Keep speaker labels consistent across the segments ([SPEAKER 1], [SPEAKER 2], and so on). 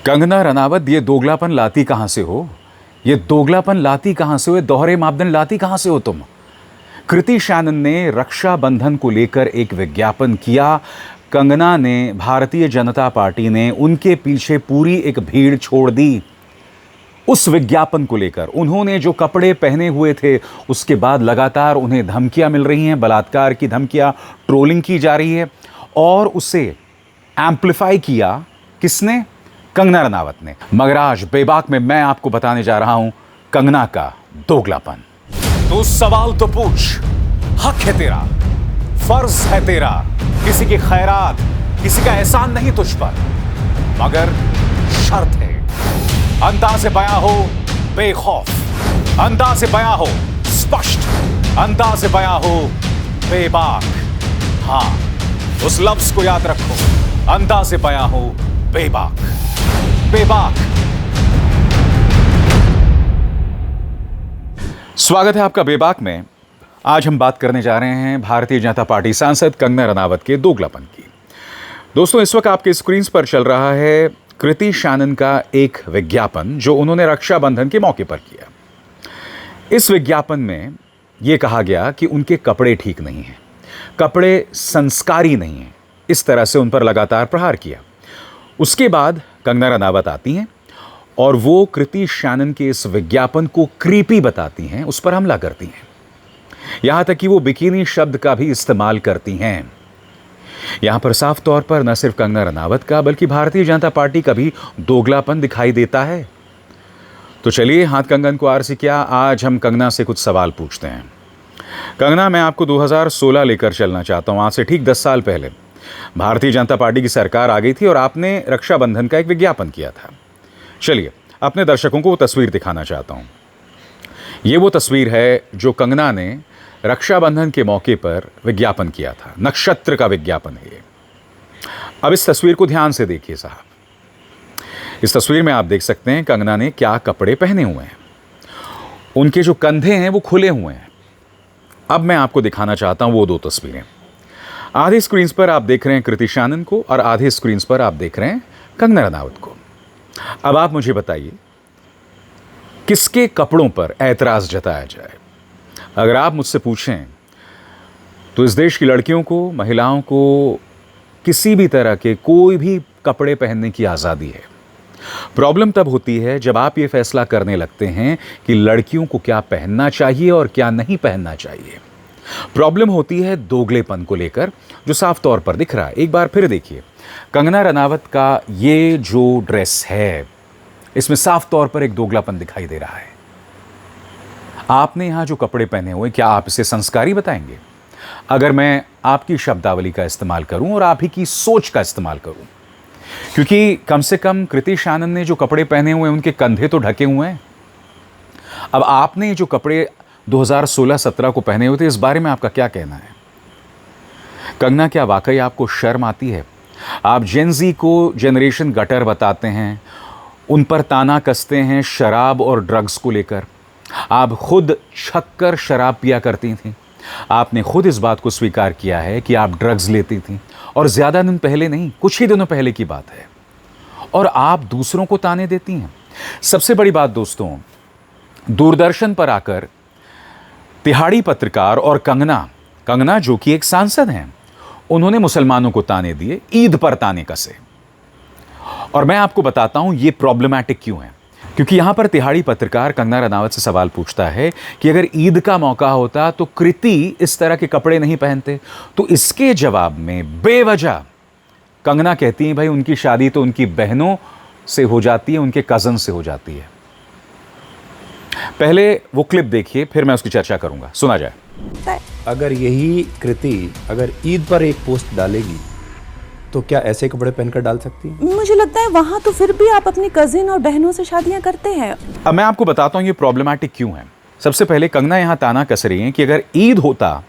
[SPEAKER 1] कंगना रनावत, ये दोगलापन लाती कहां से हो? ये दोगलापन लाती कहां से हो? ये दोहरे मापदंड लाती कहां से हो तुम? कृति शैनन ने रक्षाबंधन को लेकर एक विज्ञापन किया। कंगना ने, भारतीय जनता पार्टी ने उनके पीछे पूरी एक भीड़ छोड़ दी उस विज्ञापन को लेकर। उन्होंने जो कपड़े पहने हुए थे, उसके बाद लगातार उन्हें धमकियां मिल रही हैं, बलात्कार की धमकियां, ट्रोलिंग की जा रही है। और उसे एम्पलीफाई किया किसने? कंगना रनावत ने। मगर आज बेबाक में मैं आपको बताने जा रहा हूं कंगना का दोगलापन। तो सवाल तो पूछ, हक है तेरा, फर्ज है तेरा, किसी की खैरात, किसी का एहसान नहीं तुझ पर, मगर शर्त है अंदाज़े बयां हो बेखौफ, अंदाज़े बयां हो स्पष्ट, अंदाज़े बयां हो बेबाक। हां, उस लफ्ज को याद रखो, अंदाज़े बयां हो बेबाक। बेबाक। स्वागत है आपका बेबाक में। आज हम बात करने जा रहे हैं भारतीय जनता पार्टी सांसद कंगना रनावत के दोगलापन की। दोस्तों, इस वक्त आपके स्क्रीन पर चल रहा है कृति शैनन का एक विज्ञापन जो उन्होंने रक्षाबंधन के मौके पर किया। इस विज्ञापन में यह कहा गया कि उनके कपड़े ठीक नहीं हैं, कपड़े संस्कारी नहीं हैं। इस तरह से उन पर लगातार प्रहार किया। उसके बाद कंगना रनावत आती हैं और वो कृति शैनन के इस विज्ञापन को क्रीपी बताती हैं, उस पर हमला करती हैं। यहां तक कि वो बिकिनी शब्द का भी इस्तेमाल करती हैं। यहां पर साफ तौर पर न सिर्फ कंगना रनावत का बल्कि भारतीय जनता पार्टी का भी दोगलापन दिखाई देता है। तो चलिए, हाथ कंगन को आर से क्या, आज हम कंगना से कुछ सवाल पूछते हैं। कंगना, मैं आपको 2016 लेकर चलना चाहता हूं। आज से ठीक 10 साल पहले भारतीय जनता पार्टी की सरकार आ गई थी और आपने रक्षाबंधन का एक विज्ञापन किया था। चलिए, अपने दर्शकों को वो तस्वीर दिखाना चाहता हूं। ये वो तस्वीर है जो कंगना ने रक्षाबंधन के मौके पर विज्ञापन किया था। नक्षत्र का विज्ञापन है ये। अब इस तस्वीर को ध्यान से देखिए साहब। इस तस्वीर में आप देख सकते हैं कंगना ने क्या कपड़े पहने हुए हैं। उनके जो कंधे हैं वो खुले हुए हैं। अब मैं आपको दिखाना चाहता हूं वो दो तस्वीरें। आधे स्क्रीन पर आप देख रहे हैं कृति शैनन को और आधे स्क्रीन पर आप देख रहे हैं कंगना रनावत को। अब आप मुझे बताइए, किसके कपड़ों पर ऐतराज जताया जाए? अगर आप मुझसे पूछें तो इस देश की लड़कियों को, महिलाओं को किसी भी तरह के कोई भी कपड़े पहनने की आज़ादी है। प्रॉब्लम तब होती है जब आप ये फैसला करने लगते हैं कि लड़कियों को क्या पहनना चाहिए और क्या नहीं पहनना चाहिए। प्रॉब्लम होती है दोगलेपन को लेकर, जो साफ तौर पर दिख रहा है। एक बार फिर देखिए, कंगना रनावत का ये जो ड्रेस है, इसमें साफ तौर पर एक दोगलापन दिखाई दे रहा है। आपने यहां जो कपड़े पहने हुए, क्या आप इसे संस्कारी बताएंगे? अगर मैं आपकी शब्दावली का इस्तेमाल करूं और आप ही की सोच का इस्तेमाल करूं, क्योंकि कम से कम कृति शैनन ने जो कपड़े पहने हुए उनके कंधे तो ढके हुए हैं। अब आपने जो कपड़े 2016-17 को पहने हुए थे, इस बारे में आपका क्या कहना है? कंगना, क्या वाकई आपको शर्म आती है? आप जेनजी को जनरेशन गटर बताते हैं, उन पर ताना कसते हैं शराब और ड्रग्स को लेकर। आप खुद छक्कर शराब पिया करती थीं। आपने खुद इस बात को स्वीकार किया है कि आप ड्रग्स लेती थीं, और ज़्यादा दिन पहले नहीं, कुछ ही दिनों पहले की बात है। और आप दूसरों को ताने देती हैं। सबसे बड़ी बात दोस्तों, दूरदर्शन पर आकर तिहाड़ी पत्रकार और कंगना जो कि एक सांसद हैं, उन्होंने मुसलमानों को ताने दिए, ईद पर ताने कसे। और मैं आपको बताता हूं ये प्रॉब्लमैटिक क्यों है। क्योंकि यहां पर तिहाड़ी पत्रकार कंगना रनावत से सवाल पूछता है कि अगर ईद का मौका होता तो कृति इस तरह के कपड़े नहीं पहनते। तो इसके जवाब में बेवजह कंगना कहती है, भाई उनकी शादी तो उनकी बहनों से हो जाती है, उनके कजन से हो जाती है। पहले वो क्लिप देखिए, फिर मैं उसकी चर्चा करूंगा। सुना जाए।
[SPEAKER 2] अगर यही कृति अगर ईद पर एक पोस्ट डालेगी तो क्या ऐसे कपड़े पहनकर डाल सकती है?
[SPEAKER 3] मुझे लगता है वहां तो फिर भी आप अपनी कजिन और बहनों से शादियां करते हैं।
[SPEAKER 1] अब मैं आपको बताता हूं ये प्रॉब्लमैटिक क्यों है। सबसे पहले कंगना यहां ताना कस रही है कि अगर ईद होता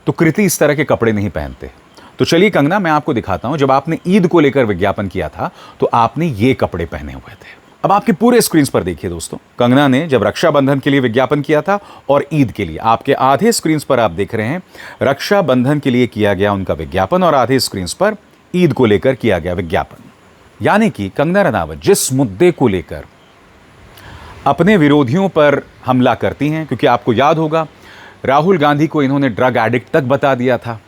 [SPEAKER 1] तो कृति इस तरह के कपड़े नहीं पहनते। तो चलिए कंगना, मैं आपको दिखाता हूं, जब आपने ईद को लेकर विज्ञापन किया था तो आपने ये कपड़े पहने हुए थे। अब आपके पूरे स्क्रीन पर देखिए दोस्तों, कंगना ने जब रक्षाबंधन के लिए विज्ञापन किया था और ईद के लिए, आपके आधे स्क्रीन पर आप देख रहे हैं रक्षाबंधन के लिए किया गया उनका विज्ञापन और आधे स्क्रीन पर ईद को लेकर किया गया विज्ञापन। यानी कि कंगना रनावत जिस मुद्दे को लेकर अपने विरोधियों पर हमला करती हैं, क्योंकि आपको याद होगा राहुल गांधी को इन्होंने ड्रग एडिक्ट तक बता दिया था,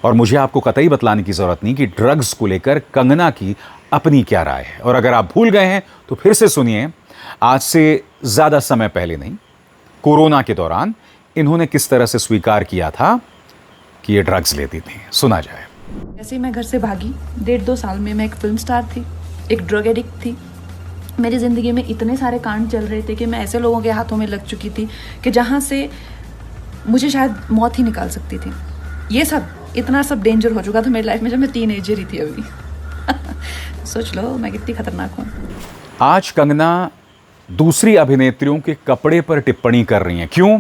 [SPEAKER 1] और मुझे आपको कतई बतलाने की जरूरत नहीं कि ड्रग्स को लेकर कंगना की अपनी क्या राय है। और अगर आप भूल गए हैं तो फिर से सुनिए, आज से ज्यादा समय पहले नहीं, कोरोना के दौरान इन्होंने किस तरह से स्वीकार किया था कि ये ड्रग्स लेती थी। सुना जाए।
[SPEAKER 3] जैसे ही मैं घर से भागी, 1.5-2 साल में मैं एक फिल्म स्टार थी, एक ड्रग एडिक्ट थी। मेरी ज़िंदगी में इतने सारे कांड चल रहे थे कि मैं ऐसे लोगों के हाथों में लग चुकी थी कि जहाँ से मुझे शायद मौत ही निकाल सकती थी। ये सब इतना सब डेंजर हो चुका था मेरी लाइफ में जब मैं टीनेजर ही थी अभी। सोच लो मैं कितनी खतरनाक हूँ।
[SPEAKER 1] आज कंगना दूसरी अभिनेत्रियों के कपड़े पर टिप्पणी कर रही हैं। क्यों?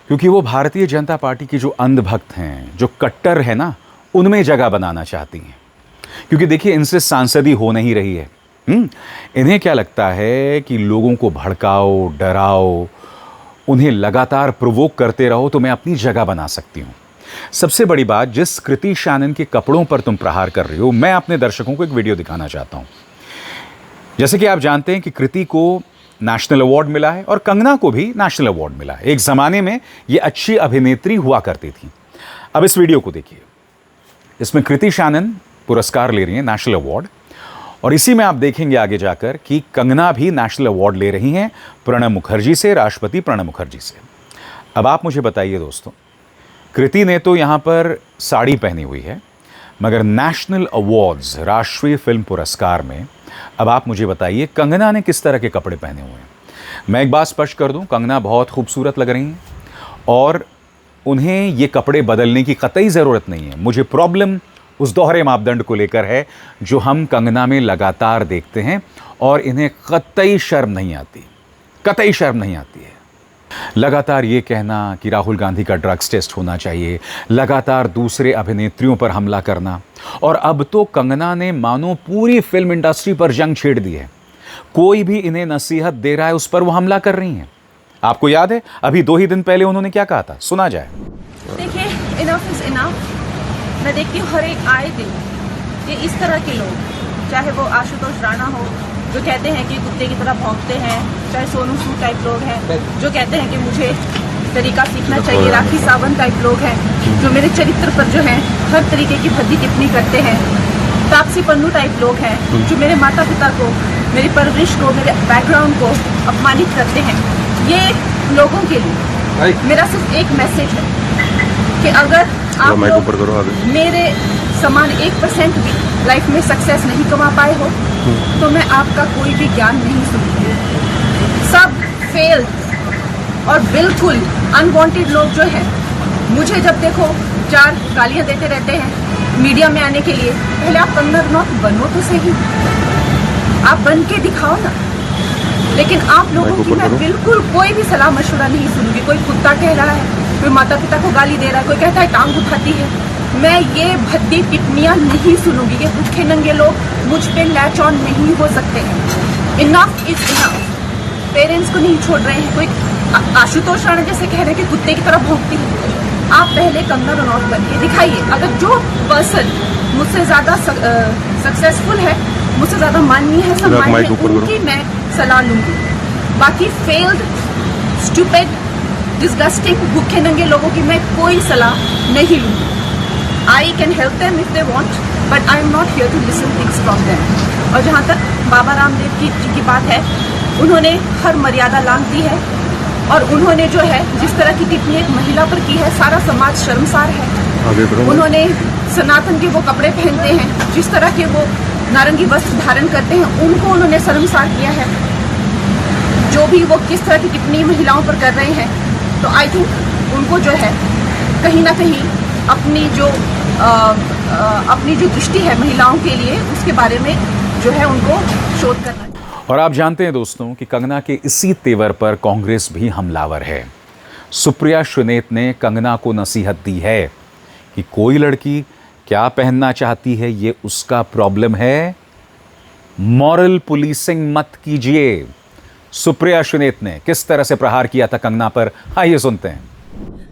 [SPEAKER 1] क्योंकि वो भारतीय जनता पार्टी की जो अंधभक्त हैं, जो कट्टर है ना, उनमें जगह बनाना चाहती हैं। क्योंकि देखिए, इनसे सांसदी हो नहीं रही है। इन्हें क्या लगता है कि लोगों को भड़काओ, डराओ, उन्हें लगातार प्रोवोक करते रहो तो मैं अपनी जगह बना सकती हूं। सबसे बड़ी बात, जिस कृति शानन के कपड़ों पर तुम प्रहार कर रही हो, मैं अपने दर्शकों को एक वीडियो दिखाना चाहता हूं। जैसे कि आप जानते हैं कि कृति को नेशनल अवार्ड मिला है और कंगना को भी नेशनल अवार्ड मिला है। एक जमाने में ये अच्छी अभिनेत्री हुआ करती थी। अब इस वीडियो को देखिए। इसमें कृति शानन पुरस्कार ले रही हैं, नेशनल अवार्ड, और इसी में आप देखेंगे आगे जाकर कि कंगना भी नेशनल अवार्ड ले रही हैं प्रणब मुखर्जी से, राष्ट्रपति प्रणब मुखर्जी से। अब आप मुझे बताइए दोस्तों, कृति ने तो यहाँ पर साड़ी पहनी हुई है, मगर नेशनल अवार्ड्स, राष्ट्रीय फिल्म पुरस्कार में, अब आप मुझे बताइए कंगना ने किस तरह के कपड़े पहने हुए हैं। मैं एक बात स्पष्ट कर दूं, कंगना बहुत खूबसूरत लग रही हैं और उन्हें ये कपड़े बदलने की कतई ज़रूरत नहीं है। मुझे प्रॉब्लम उस दोहरे मापदंड को लेकर है जो हम कंगना में लगातार देखते हैं, और इन्हें कतई शर्म नहीं आती, कतई शर्म नहीं आती है। लगातार ये कहना कि राहुल गांधी का ड्रग्स टेस्ट होना चाहिए, लगातार दूसरे अभिनेत्रियों पर हमला करना, और अब तो कंगना ने मानो पूरी फिल्म इंडस्ट्री पर जंग छेड़ दी है। कोई भी इन्हें नसीहत दे रहा है उस पर वो हमला कर रही हैं। आपको याद है अभी 2 ही दिन पहले उन्होंने क्या कहा था, सुना जाए।
[SPEAKER 3] देखिए, इनफ इज इनफ। मैं देखती हूँ हर एक आए दिन ये इस तरह के लोग, चाहे वो आशुतोष राणा हो जो कहते हैं कि कुत्ते की तरह भौंकते हैं, चाहे सोनू सूद टाइप लोग हैं जो कहते हैं कि मुझे तरीका सीखना चाहिए, राखी सावंत टाइप लोग हैं जो मेरे चरित्र पर जो है हर तरीके की भद्दी टिप्पणी करते हैं, तापसी पन्नू टाइप लोग हैं जो मेरे माता पिता को, मेरी परवरिश को, मेरे बैकग्राउंड को अपमानित करते हैं। ये लोगों के लिए मेरा सिर्फ एक मैसेज है कि अगर आप लोग मेरे समान 1% भी लाइफ में सक्सेस नहीं कमा पाए हो तो मैं आपका कोई भी ज्ञान नहीं सुनूंगी। सब फेल और बिल्कुल अनवांटेड लोग जो हैं, मुझे जब देखो 4 गालियां देते रहते हैं मीडिया में आने के लिए, पहले आप कंगना रनौत बनो तो सही, आप बन के दिखाओ ना। लेकिन आप लोगों की मैं बिल्कुल कोई भी सलाह मशवरा नहीं सुनूंगी। कोई कुत्ता कह रहा है, कोई माता पिता को गाली दे रहा है, कोई कहता है टांग उठाती है, मैं ये भद्दी टिप्पणियां नहीं सुनूंगी। ये भूखे नंगे लोग मुझ पे लैच ऑन नहीं हो सकते हैं। Enough is enough. पेरेंट्स को नहीं छोड़ रहे हैं। कोई आशुतोष राणा जैसे कह रहे हैं कि कुत्ते की तरह भौंकती है। आप पहले कंगना रनौत बन के दिखाइए। अगर जो पर्सन मुझसे ज्यादा सक्सेसफुल है, मुझसे ज्यादा माननीय है, सम्मानीय है, उनकी मैं सलाह लूंगी। बाकी फेल्ड, स्टूपिड, डिस्गस्टिंग, भूखे नंगे लोगों की मैं कोई सलाह नहीं लूंगी। I can help them if they want, but I am not here to listen things from them. और जहाँ तक बाबा रामदेव जी की बात है, उन्होंने हर मर्यादा लांघ दी है और उन्होंने जो है जिस तरह की टिप्पणी एक महिला पर की है, सारा समाज शर्मसार है। उन्होंने सनातन के वो कपड़े पहनते हैं, जिस तरह के वो नारंगी वस्त्र धारण करते हैं, उनको उन्होंने शर्मसार किया है। जो भी वो किस तरह की टिप्पणी महिलाओं पर कर रहे हैं, तो आई थिंक उनको जो है कहीं ना कहीं अपनी जो दृष्टि है महिलाओं के लिए, उसके बारे में जो है उनको शोध करना है।
[SPEAKER 1] और आप जानते हैं दोस्तों कि कंगना के इसी तेवर पर कांग्रेस भी हमलावर है। सुप्रिया सुनेत ने कंगना को नसीहत दी है कि कोई लड़की क्या पहनना चाहती है ये उसका प्रॉब्लम है, मॉरल पुलिसिंग मत कीजिए। सुप्रिया सुनेत ने किस तरह से प्रहार किया था कंगना पर, आइए सुनते हैं।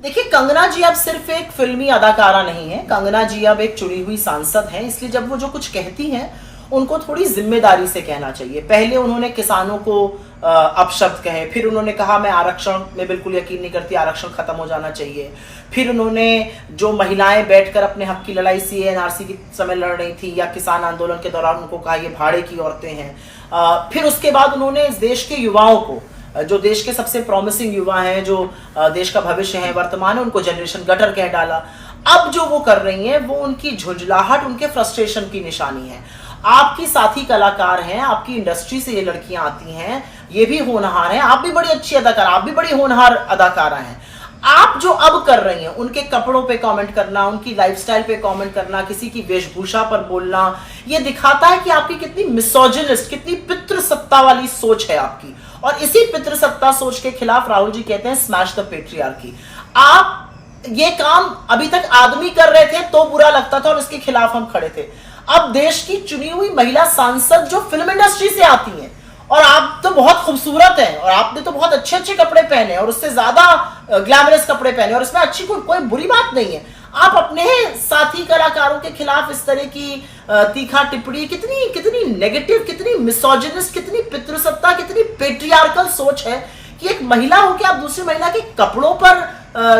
[SPEAKER 4] देखिए, कंगना जी अब सिर्फ एक फिल्मी अदाकारा नहीं है। कंगना जी अब एक चुनी हुई सांसद हैं, इसलिए जब वो जो कुछ कहती हैं उनको थोड़ी जिम्मेदारी से कहना चाहिए। पहले उन्होंने किसानों को अपशब्द कहे, फिर उन्होंने कहा मैं आरक्षण में बिल्कुल यकीन नहीं करती, आरक्षण खत्म हो जाना चाहिए। फिर उन्होंने जो महिलाएं बैठकर अपने हक की लड़ाई CA/NRC के समय लड़ रही थी या किसान आंदोलन के दौरान, उनको कहा ये भाड़े की औरतें हैं। फिर उसके बाद उन्होंने इस देश के युवाओं को, जो देश के सबसे प्रॉमिसिंग युवा हैं, जो देश का भविष्य है, वर्तमान है, उनको जनरेशन गटर कह डाला। अब जो वो कर रही हैं वो उनकी झुंझलाहट, उनके फ्रस्ट्रेशन की निशानी है। आपकी साथी कलाकार हैं, आपकी इंडस्ट्री से ये लड़कियां आती हैं, ये भी होनहार हैं, आप भी बड़ी अच्छी अदाकार, आप भी बड़ी होनहार अदाकारा हैं। आप जो अब कर रही हैं, उनके कपड़ों पे कमेंट करना, उनकी लाइफस्टाइल पे कमेंट करना, किसी की वेशभूषा पर बोलना, ये दिखाता है कि आपकी कितनी मिसोजिनिस्ट, कितनी पितृसत्ता वाली सोच है आपकी। और इसी पितृसत्ता सोच के खिलाफ राहुल जी कहते हैं स्मैश द पेट्रियार्की। आप ये काम अभी तक आदमी कर रहे थे तो बुरा लगता था और इसके खिलाफ हम खड़े थे। अब देश की चुनी हुई महिला सांसद जो फिल्म इंडस्ट्री से आती हैं, और आप तो बहुत खूबसूरत हैं और आपने तो बहुत अच्छे अच्छे कपड़े पहने और उससे ज्यादा ग्लैमरस कपड़े पहने, और इसमें अच्छी कोई बुरी बात नहीं है। आप अपने साथी कलाकारों के खिलाफ इस तरह की तीखा टिप्पणी, कितनी नेगेटिव, कितनी मिसोजिनिस्ट, कितनी पितृसत्ता, कितनी पेट्रियार्कल सोच है कि एक महिला होकर आप दूसरी महिला के कपड़ों पर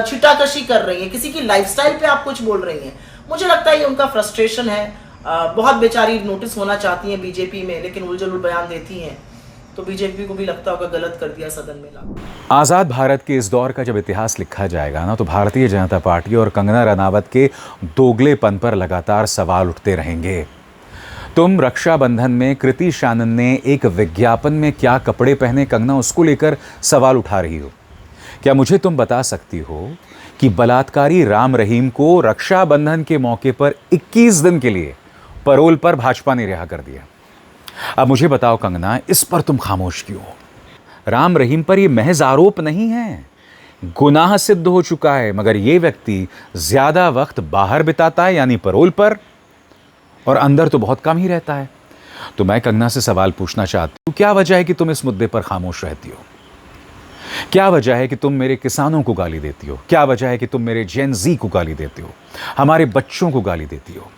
[SPEAKER 4] छिटाकशी कर रही हैं, किसी की लाइफस्टाइल पे आप कुछ बोल रही हैं। मुझे लगता है ये उनका फ्रस्ट्रेशन है। बहुत बेचारी नोटिस होना चाहती हैं बीजेपी में, लेकिन उलझुल बयान देती हैं, तो बीजेपी को भी लगता होगा गलत कर दिया सदन में ला।
[SPEAKER 1] आज़ाद भारत के इस दौर का जब इतिहास लिखा जाएगा ना, तो भारतीय जनता पार्टी और कंगना रनावत के दोगलेपन पर लगातार सवाल उठते रहेंगे। तुम रक्षाबंधन में कृति शानन ने एक विज्ञापन में क्या कपड़े पहने, कंगना, उसको लेकर सवाल उठा रही हो। क्या मुझे तुम बता सकती हो कि बलात्कारी राम रहीम को रक्षाबंधन के मौके पर 21 दिन के लिए पैरोल पर भाजपा ने रिहा कर दिया। अब मुझे बताओ कंगना, इस पर तुम खामोश क्यों हो? राम रहीम पर यह महज आरोप नहीं है, गुनाह सिद्ध हो चुका है, मगर यह व्यक्ति ज्यादा वक्त बाहर बिताता है, यानी पैरोल पर, और अंदर तो बहुत कम ही रहता है। तो मैं कंगना से सवाल पूछना चाहती हूं, क्या वजह है कि तुम इस मुद्दे पर खामोश रहती हो? क्या वजह है कि तुम मेरे किसानों को गाली देती हो? क्या वजह है कि तुम मेरे जेन जी को गाली देती हो, हमारे बच्चों को गाली देती हो?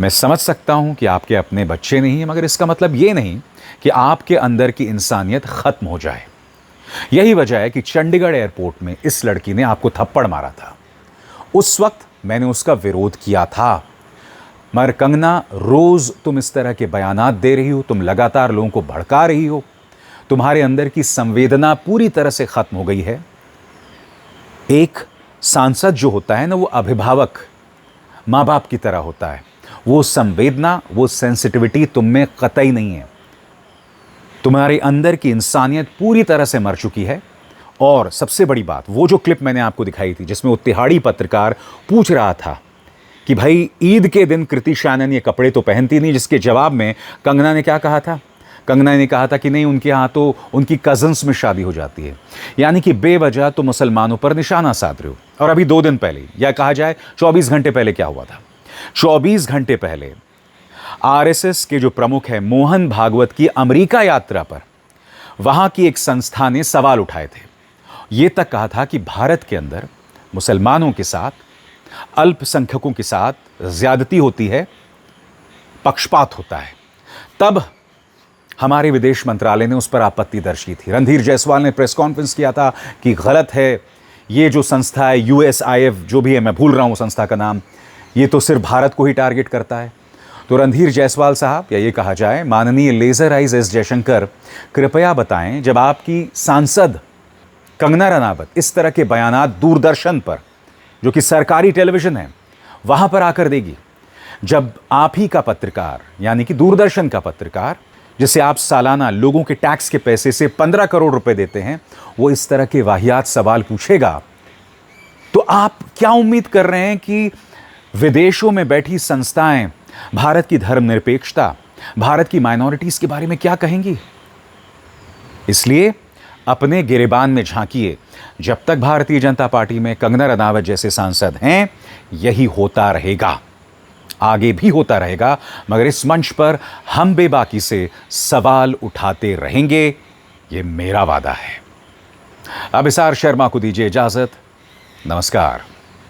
[SPEAKER 1] मैं समझ सकता हूं कि आपके अपने बच्चे नहीं हैं, मगर इसका मतलब यह नहीं कि आपके अंदर की इंसानियत खत्म हो जाए। यही वजह है कि चंडीगढ़ एयरपोर्ट में इस लड़की ने आपको थप्पड़ मारा था। उस वक्त मैंने उसका विरोध किया था। मगर कंगना, रोज तुम इस तरह के बयानात दे रही हो, तुम लगातार लोगों को भड़का रही हो, तुम्हारे अंदर की संवेदना पूरी तरह से खत्म हो गई है। एक सांसद जो होता है ना, वो अभिभावक, माँ बाप की तरह होता है। वो संवेदना, वो सेंसिटिविटी तुम में कतई नहीं है। तुम्हारे अंदर की इंसानियत पूरी तरह से मर चुकी है। और सबसे बड़ी बात, वो जो क्लिप मैंने आपको दिखाई थी जिसमें वो तिहाड़ी पत्रकार पूछ रहा था कि भाई ईद के दिन कृति शानन ये कपड़े तो पहनती नहीं, जिसके जवाब में कंगना ने क्या कहा था? कंगना ने कहा था कि नहीं, उनके यहाँ तो उनकी कजन्स में शादी हो जाती है। यानी कि बेवजह तो मुसलमानों पर निशाना साध रहे हो। और अभी 2 दिन पहले, या कहा जाए 24 घंटे पहले क्या हुआ था? 24 घंटे पहले आरएसएस के जो प्रमुख है मोहन भागवत की अमेरिका यात्रा पर वहां की एक संस्था ने सवाल उठाए थे। यह तक कहा था कि भारत के अंदर मुसलमानों के साथ, अल्पसंख्यकों के साथ ज्यादती होती है, पक्षपात होता है। तब हमारे विदेश मंत्रालय ने उस पर आपत्ति दर्ज की थी। रणधीर जायसवाल ने प्रेस कॉन्फ्रेंस किया था कि गलत है, ये जो संस्था है USIF जो भी है, मैं भूल रहा हूं संस्था का नाम, ये तो सिर्फ भारत को ही टारगेट करता है। तो रणधीर जायसवाल साहब, या ये कहा जाए माननीय लेजर आइज एस जयशंकर, कृपया बताएं, जब आपकी सांसद कंगना रनावत इस तरह के बयानात दूरदर्शन पर, जो कि सरकारी टेलीविजन है, वहां पर आकर देगी, जब आप ही का पत्रकार, यानी कि दूरदर्शन का पत्रकार, जिसे आप सालाना लोगों के टैक्स के पैसे से 15 करोड़ रुपए देते हैं, वो इस तरह के वाहियात सवाल पूछेगा, तो आप क्या उम्मीद कर रहे हैं कि विदेशों में बैठी संस्थाएं भारत की धर्मनिरपेक्षता, भारत की माइनॉरिटीज के बारे में क्या कहेंगी? इसलिए अपने गिरेबान में झांकिए। जब तक भारतीय जनता पार्टी में कंगना रनावत जैसे सांसद हैं, यही होता रहेगा, आगे भी होता रहेगा। मगर इस मंच पर हम बेबाकी से सवाल उठाते रहेंगे, ये मेरा वादा है। अब इसार शर्मा को दीजिए इजाजत। नमस्कार।